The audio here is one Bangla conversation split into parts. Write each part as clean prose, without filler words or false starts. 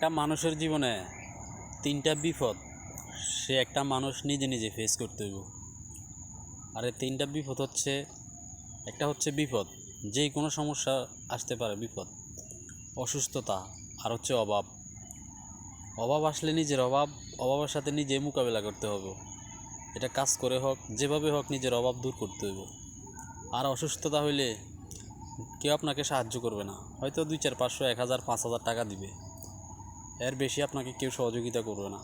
একটা মানুষের জীবনে তিনটা বিপদ সে একটা মানুষ নিজে নিজে ফেস করতে হইব। আর এই তিনটা বিপদ হচ্ছে, একটা হচ্ছে বিপদ, যেই কোনো সমস্যা আসতে পারে বিপদ, অসুস্থতা, আর হচ্ছে অভাব। অভাব আসলে নিজের অভাবের সাথে নিজে মোকাবেলা করতে হবে। এটা কাজ করে হোক, যেভাবে হোক নিজের অভাব দূর করতে হইব। আর অসুস্থতা হইলে কেউ আপনাকে সাহায্য করবে না, হয়তো 2, 4, 500, 1000, 5000 টাকা দিবে, এর বেশি আপনাকে কেউ সহযোগিতা করবে না।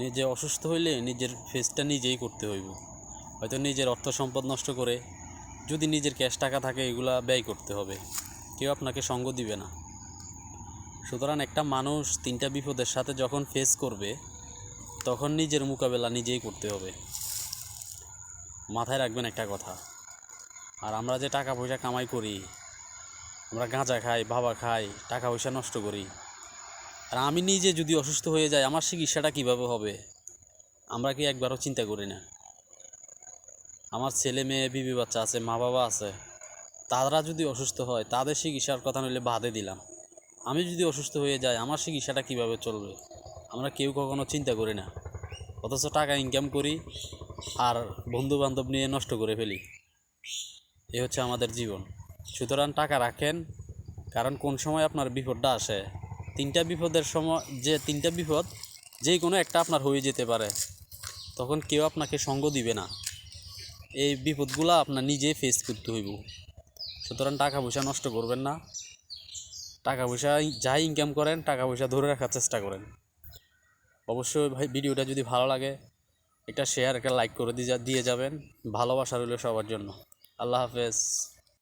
নিজে অসুস্থ হইলে নিজের ফেসটা নিজেই করতে হইব, হয়তো নিজের অর্থ সম্পদ নষ্ট করে, যদি নিজের ক্যাশ টাকা থাকে এগুলা ব্যয় করতে হবে, কেউ আপনাকে সঙ্গ দিবে না। সুতরাং একটা মানুষ তিনটা বিপদের সাথে যখন ফেস করবে তখন নিজের মোকাবেলা নিজেই করতে হবে। মাথায় রাখবেন একটা কথা। আর আমরা যে টাকা পয়সা কামাই করি, আমরা গাঁজা খাই, বাবা খাই, টাকা পয়সা নষ্ট করি, আর আমি নিজে যদি অসুস্থ হয়ে যাই আমার চিকিৎসাটা কীভাবে হবে আমরা কি একবারও চিন্তা করি না? আমার ছেলে মেয়ে, বিবি বাচ্চা আছে, মা বাবা আছে, তারা যদি অসুস্থ হয় তাদের চিকিৎসার কথা নইলে বাদে দিলাম, আমি যদি অসুস্থ হয়ে যাই আমার চিকিৎসাটা কীভাবে চলবে আমরা কেউ কখনো চিন্তা করি না। অথচ টাকা ইনকাম করি আর বন্ধু বান্ধব নিয়ে নষ্ট করে ফেলি। এ হচ্ছে আমাদের জীবন। সুতরাং টাকা রাখেন, কারণ কোন সময় আপনার বিপদটা আসে, তিনটা বিপদের সময়, যে তিনটা বিপদ যেই কোনো একটা আপনার হয়ে যেতে পারে, তখন কেউ আপনাকে সঙ্গ দিবে না। এই বিপদগুলো আপনার নিজে ফেস করতে হইব। সুতরাং টাকা পয়সা নষ্ট করবেন না। টাকা পয়সা যাই ইনকাম করেন টাকা পয়সা ধরে রাখার চেষ্টা করেন। অবশ্যই ভাই, ভিডিওটা যদি ভালো লাগে একটা শেয়ার, একটা লাইক করে দিয়ে যাবেন। ভালোবাসা রইল সবার জন্য। আল্লাহ হাফেজ।